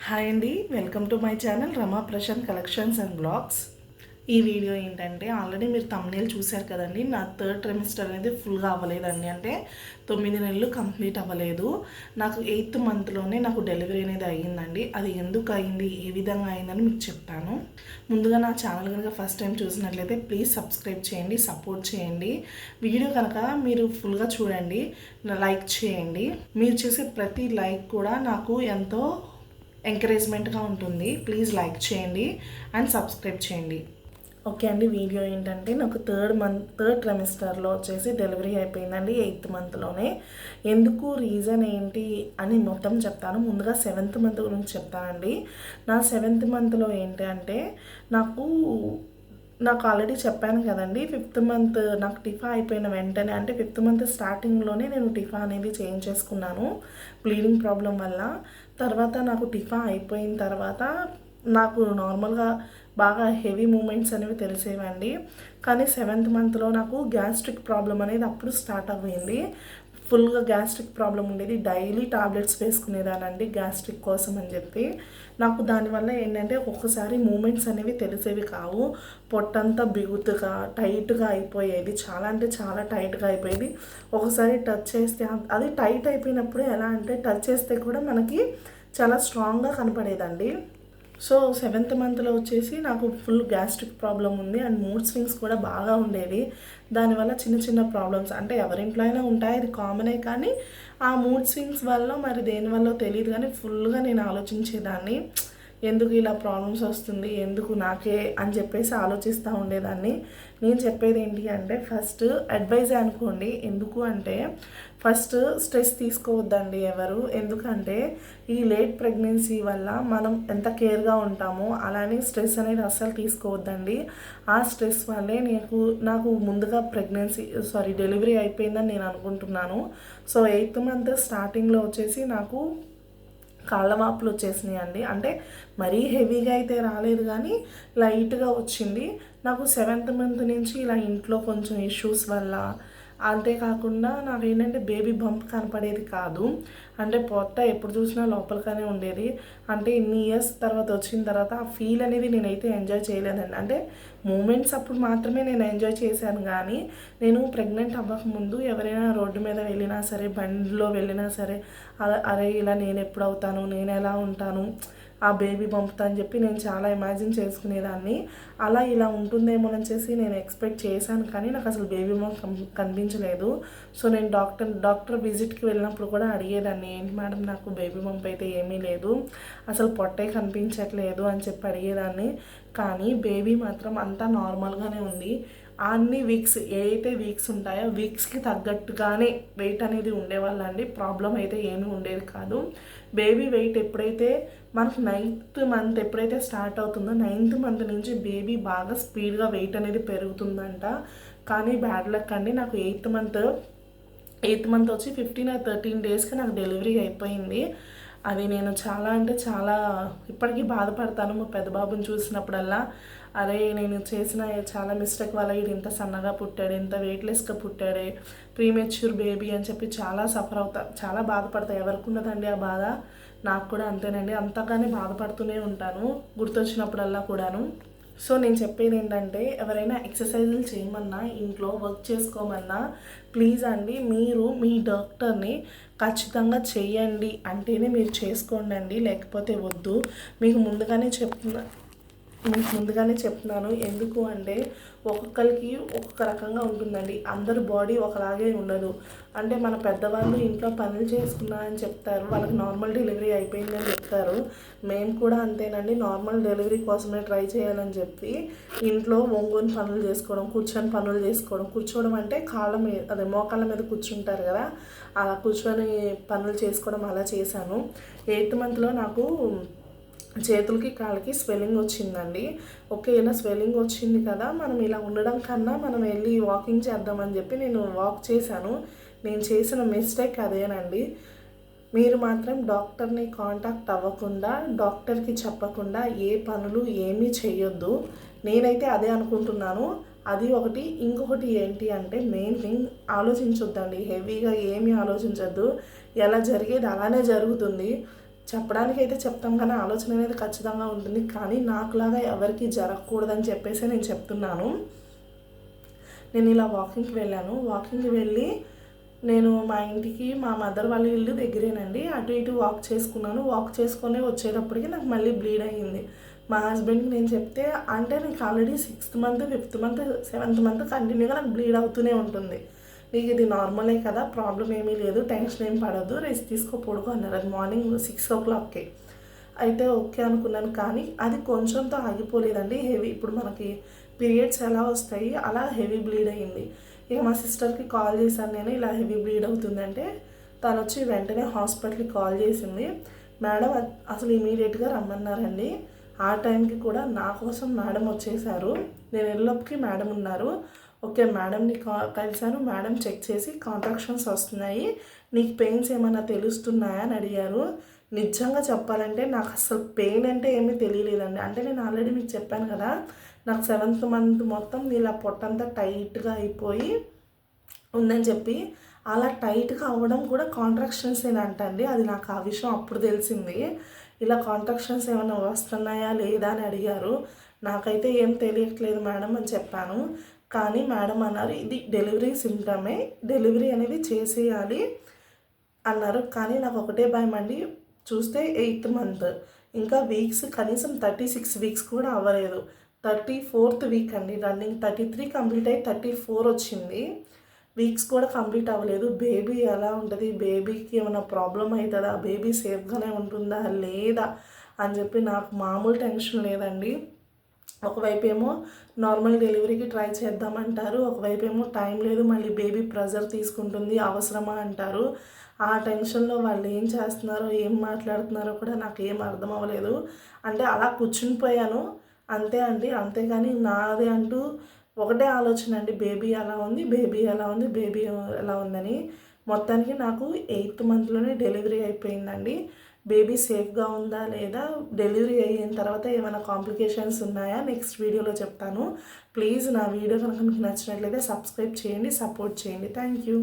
Hi అండి, welcome to my channel Rama Prashanth collections and blogs. ఈ video ఏంటంటే ఆల్రెడీ మీరు థంబ్నెయిల్ చూశారు కదండి. నా థర్డ్ ట్రైమిస్టర్ అనేది ఫుల్గా అవ్వలేదండి. అంటే 9 నెలలు కంప్లీట్ అవ్వలేదు. నాకు 8th మంత్లోనే నాకు డెలివరీ అనేది అయ్యిందండి. అది ఎందుకు అయింది, ఏ విధంగా అయిందని మీకు చెప్తాను. ముందుగా నా ఛానల్ కనుక ఫస్ట్ టైం చూసినట్లయితే ప్లీజ్ సబ్స్క్రైబ్ చేయండి, సపోర్ట్ చేయండి. వీడియో కనుక మీరు ఫుల్గా చూడండి, లైక్ చేయండి. మీరు చేసే ప్రతి లైక్ కూడా నాకు ఎంతో ఎంకరేజ్మెంట్గా ఉంటుంది. ప్లీజ్ లైక్ చేయండి అండ్ సబ్స్క్రైబ్ చేయండి. ఓకే అండి, వీడియో ఏంటంటే నాకు థర్డ్ ట్రైమిస్టర్లో వచ్చేసి డెలివరీ అయిపోయిందండి 8th మంత్లోనే. ఎందుకు, రీజన్ ఏంటి అని మొత్తం చెప్తాను. ముందుగా 7th మంత్ గురించి చెప్తానండి. నా 7th మంత్లో ఏంటి అంటే నాకు ఆల్రెడీ చెప్పాను కదండి, 5th మంత్ నాకు టిఫా అయిపోయిన వెంటనే, అంటే 5th మంత్ స్టార్టింగ్లోనే నేను టిఫా అనేది చేంజ్ చేసుకున్నాను బ్లీడింగ్ ప్రాబ్లం వల్ల. తర్వాత నాకు టిఫా అయిపోయిన తర్వాత నాకు నార్మల్గా బాగా హెవీ మూమెంట్స్ అనేవి తెలిసేవండి. కానీ 7th మంత్లో నాకు గ్యాస్ట్రిక్ ప్రాబ్లం అనేది అప్పుడు స్టార్ట్ అయ్యింది. ఫుల్గా గ్యాస్ట్రిక్ ప్రాబ్లం ఉండేది. డైలీ టాబ్లెట్స్ వేసుకునేదానండి గ్యాస్ట్రిక్ కోసం అని చెప్పి. నాకు దానివల్ల ఏంటంటే ఒక్కొక్కసారి మూమెంట్స్ అనేవి తెలిసేవి కావు. పొట్టంతా బిగుతుగా టైట్గా అయిపోయేది, చాలా అంటే చాలా టైట్గా అయిపోయేది. ఒకసారి టచ్ చేస్తే అది టైట్ అయిపోయినప్పుడు ఎలా అంటే టచ్ చేస్తే కూడా మనకి చాలా స్ట్రాంగ్గా కనపడేదండి. సో 7th మంత్లో వచ్చేసి నాకు ఫుల్ గ్యాస్ట్రిక్ ప్రాబ్లం ఉంది అండ్ మూడ్ స్వింగ్స్ కూడా బాగా ఉండేవి. దానివల్ల చిన్న చిన్న ప్రాబ్లమ్స్, అంటే ఎవరింట్లో అయినా ఉంటాయి, అది కామనే. కానీ ఆ మూడ్ స్వింగ్స్ వల్ల మరి దేనివల్ల తెలియదు కానీ ఫుల్గా నేను ఆలోచించేదాన్ని, ఎందుకు ఇలా ప్రాబ్లమ్స్ వస్తుంది, ఎందుకు నాకే అని చెప్పేసి ఆలోచిస్తూ ఉండేదాన్ని. నేను చెప్పేది ఏంటి అంటే ఫస్ట్ అడ్వైజే అనుకోండి. ఎందుకు అంటే ఫస్ట్ స్ట్రెస్ తీసుకోవద్దండి ఎవరు. ఎందుకంటే ఈ లేట్ ప్రెగ్నెన్సీ వల్ల మనం ఎంత కేర్గా ఉంటామో అలానే స్ట్రెస్ అనేది అస్సలు తీసుకోవద్దండి. ఆ స్ట్రెస్ వల్లే నాకు ముందుగా డెలివరీ అయిపోయిందని నేను అనుకుంటున్నాను. సో 8th మంత్ స్టార్టింగ్లో వచ్చేసి నాకు కాళ్ళ వాపులు వచ్చేసినాయి అండి. అంటే మరీ హెవీగా అయితే రాలేదు కానీ లైట్గా వచ్చింది. నాకు 7th మంత్ నుంచి ఇలా ఇంట్లో కొంచెం ఇష్యూస్ వల్ల, అంతేకాకుండా నాకు ఏంటంటే బేబీ బంప్ కనపడేది కాదు. అంటే పొట్ట ఎప్పుడు చూసినా లోపలిగానే ఉండేది. అంటే ఇన్ని ఇయర్స్ తర్వాత వచ్చిన తర్వాత ఆ ఫీల్ అనేది నేనైతే ఎంజాయ్ చేయలేదండి. అంటే మూమెంట్స్ అప్పుడు మాత్రమే నేను ఎంజాయ్ చేశాను. కానీ నేను ప్రెగ్నెంట్ అవ్వకముందు ఎవరైనా రోడ్డు మీద వెళ్ళినా సరే, బండిలో వెళ్ళినా సరే, అరే ఇలా నేను ఎప్పుడు అవుతాను, నేను ఎలా ఉంటాను, ఆ బేబీ బంప్తో అని చెప్పి నేను చాలా ఇమాజిన్ చేసుకునేదాన్ని. అలా ఇలా ఉంటుందేమోనని చేసి నేను ఎక్స్పెక్ట్ చేశాను, కానీ నాకు అసలు బేబీ బంప్ కనిపించలేదు. సో నేను డాక్టర్ విజిట్కి వెళ్ళినప్పుడు కూడా అడిగేదాన్ని, ఏంటి మేడం నాకు బేబీ బంప్ అయితే ఏమీ లేదు, అసలు పొట్టే కనిపించట్లేదు అని చెప్పి అడిగేదాన్ని. కానీ బేబీ మాత్రం అంతా నార్మల్గానే ఉంది. అన్ని వీక్స్ ఏవైతే వీక్స్ ఉంటాయో వీక్స్కి తగ్గట్టుగానే వెయిట్ అనేది ఉండేవాళ్ళండి. ప్రాబ్లం అయితే ఏమీ ఉండేది కాదు. బేబీ వెయిట్ ఎప్పుడైతే మనకు 9th మంత్ ఎప్పుడైతే స్టార్ట్ అవుతుందో 9th మంత్ నుంచి బేబీ బాగా స్పీడ్గా వెయిట్ అనేది పెరుగుతుందంట. కానీ బ్యాడ్ లక్ అండి, నాకు 8th మంత్ వచ్చి 15 or 13 డేస్కి నాకు డెలివరీ అయిపోయింది. అది నేను చాలా అంటే చాలా ఇప్పటికీ బాధపడతాను. మా పెద్ద బాబుని చూసినప్పుడల్లా, అరే నేను చేసిన చాలా మిస్టేక్ వల్ల ఇది ఇంత సన్నగా పుట్టాడు, ఇంత వెయిట్లెస్గా పుట్టాడే, ప్రీమెచ్యూర్ బేబీ అని చెప్పి చాలా సఫర్ అవుతా, చాలా బాధపడతా. ఎవరికి ఉన్నదండి ఆ బాధ, నాకు కూడా అంతేనండి. అంతగానే బాధపడుతూనే ఉంటాను గుర్తొచ్చినప్పుడల్లా కూడాను. సో నేను చెప్పేది ఏంటంటే ఎవరైనా ఎక్సర్సైజులు చేయమన్నా, ఇంట్లో వర్క్ చేసుకోమన్నా ప్లీజ్ అండి మీరు మీ డాక్టర్ని ఖచ్చితంగా చేయండి అంటేనే మీరు చేసుకోండి అండి, లేకపోతే వద్దు. మీకు ముందుగానే చెప్తున్నాను. ఎందుకు అంటే ఒక్కొక్కరికి ఒక్కొక్క రకంగా ఉంటుందండి. అందరి బాడీ ఒకలాగే ఉండదు. అంటే మన పెద్దవాళ్ళు ఇంట్లో పనులు చేసుకున్నా అని చెప్తారు, వాళ్ళకి నార్మల్ డెలివరీ అయిపోయిందని చెప్తారు. మేము కూడా అంతేనండి, నార్మల్ డెలివరీ కోసమే ట్రై చేయాలని చెప్పి ఇంట్లో ఒంగోని పనులు చేసుకోవడం, కూర్చొని పనులు చేసుకోవడం, కూర్చోవడం అంటే మోకాళ్ళ మీద కూర్చుంటారు కదా, అలా కూర్చొని పనులు చేసుకోవడం అలా చేశాను. 8th మంత్లో నాకు చేతులకి కాళ్ళకి స్వెల్లింగ్ వచ్చిందండి. ఓకే, ఇలా స్వెల్లింగ్ వచ్చింది కదా, మనం ఇలా ఉండడం కన్నా మనం వెళ్ళి వాకింగ్ చేద్దామని చెప్పి నేను వాక్ చేశాను. నేను చేసిన మిస్టేక్ అదేనండి. మీరు మాత్రం డాక్టర్ని కాంటాక్ట్ అవ్వకుండా, డాక్టర్కి చెప్పకుండా ఏ పనులు ఏమీ చేయొద్దు. నేనైతే అదే అనుకుంటున్నాను. అది ఒకటి. ఇంకొకటి ఏంటి అంటే మెయిన్ థింగ్, ఆలోచించొద్దండి, హెవీగా ఏమీ ఆలోచించొద్దు. ఎలా జరిగేది అలానే జరుగుతుంది. చెప్పడానికైతే చెప్తాం కానీ ఆలోచన అనేది ఖచ్చితంగా ఉంటుంది. కానీ నాకులాగా ఎవరికి జరగకూడదని చెప్పేసి నేను చెప్తున్నాను. నేను ఇలా వాకింగ్కి వెళ్ళాను. వాకింగ్కి వెళ్ళి నేను మా ఇంటికి మా మదర్ వాళ్ళ ఇల్లు దగ్గరేనండి. అటు ఇటు వాక్ చేసుకున్నాను. వాక్ చేసుకొని వచ్చేటప్పటికి నాకు మళ్ళీ బ్లీడ్ అయ్యింది. మా హస్బెండ్కి నేను చెప్తే, అంటే నీకు already 6th month 5th month 7th month కంటిన్యూగా నాకు బ్లీడ్ అవుతూనే ఉంటుంది, నీకు ఇది నార్మలే కదా, ప్రాబ్లం ఏమీ లేదు, టెన్షన్ ఏం పడద్దు, రెస్ట్ తీసుకో పడుకో అన్నారు. అది మార్నింగ్ 6 o'clockకే. అయితే ఓకే అనుకున్నాను. కానీ అది కొంచెంతో ఆగిపోలేదండి. హెవీ, ఇప్పుడు మనకి పీరియడ్స్ ఎలా వస్తాయి అలా హెవీ బ్లీడ్ అయ్యింది. ఇక మా సిస్టర్కి కాల్ చేశాను నేను, ఇలా హెవీ బ్లీడ్ అవుతుందంటే తను వచ్చి వెంటనే హాస్పిటల్కి కాల్ చేసింది. మేడం అసలు ఇమీడియట్గా రమ్మన్నారండి. ఆ టైంకి కూడా నా కోసం మేడం వచ్చేసారు. నేను ఎల్లప్పటికీ మేడం ఉన్నారు. ఓకే మేడంని కలిశాను. మేడం చెక్ చేసి కాంట్రాక్షన్స్ వస్తున్నాయి, నీకు పెయిన్స్ ఏమైనా తెలుస్తున్నాయా అని అడిగారు. నిజంగా చెప్పాలంటే నాకు అసలు పెయిన్ అంటే ఏమీ తెలియలేదండి. అంటే నేను ఆల్రెడీ మీకు చెప్పాను కదా, నాకు 7th మంత్ మొత్తం ఇలా పొట్టంతా టైట్గా అయిపోయి ఉందని చెప్పి, అలా టైట్గా అవ్వడం కూడా కాంట్రాక్షన్స్ ఏనంటండి. అది నాకు ఆ విషయం అప్పుడు తెలిసింది. ఇలా కాంట్రాక్షన్స్ ఏమైనా వస్తున్నాయా లేదా అని అడిగారు. నాకైతే ఏం తెలియట్లేదు మేడం అని చెప్పాను. కానీ మేడం అన్నారు, ఇది డెలివరీ సిమ్టమే, డెలివరీ అనేది చేసేయాలి అన్నారు. కానీ నాకు ఒకటే భయం అండి, చూస్తే 8th మంత్, ఇంకా వీక్స్ కనీసం 36 వీక్స్ కూడా అవ్వలేదు. 34th వీక్ అండి రన్నింగ్. 33 కంప్లీట్ అయ్యి 34 వచ్చింది. వీక్స్ కూడా కంప్లీట్ అవ్వలేదు. బేబీ ఎలా ఉంటుంది, బేబీకి ఏమైనా ప్రాబ్లం అవుతుందా, బేబీ సేఫ్గానే ఉంటుందా లేదా అని చెప్పి నాకు మామూలు టెన్షన్ లేదండి. ఒకవైపు ఏమో నార్మల్ డెలివరీకి ట్రై చేద్దామంటారు, ఒకవైపు ఏమో టైం లేదు, మళ్ళీ బేబీ ప్రెజర్ తీసుకుంటుంది, అవసరమా అంటారు. ఆ టెన్షన్లో వాళ్ళు ఏం చేస్తున్నారో ఏం మాట్లాడుతున్నారో కూడా నాకు ఏం అర్థం అవ్వలేదు. అంటే అలా కూర్చుని పోయాను అంతే అండి. అంతేగాని నాది అంటూ ఒకటే ఆలోచన అండి, బేబీ ఎలా ఉంది, బేబీ ఎలా ఉంది, బేబీ ఎలా ఉందని. మొత్తానికి నాకు 8th మంత్లోనే డెలివరీ అయిపోయిందండి. బేబీ సేఫ్గా ఉందా లేదా, డెలివరీ అయిన తర్వాత ఏమైనా కాంప్లికేషన్స్ ఉన్నాయా నెక్స్ట్ వీడియోలో చెప్తాను. ప్లీజ్ నా వీడియో కనుక మీకు నచ్చినట్లయితే సబ్స్క్రైబ్ చేయండి, సపోర్ట్ చేయండి. Thank you.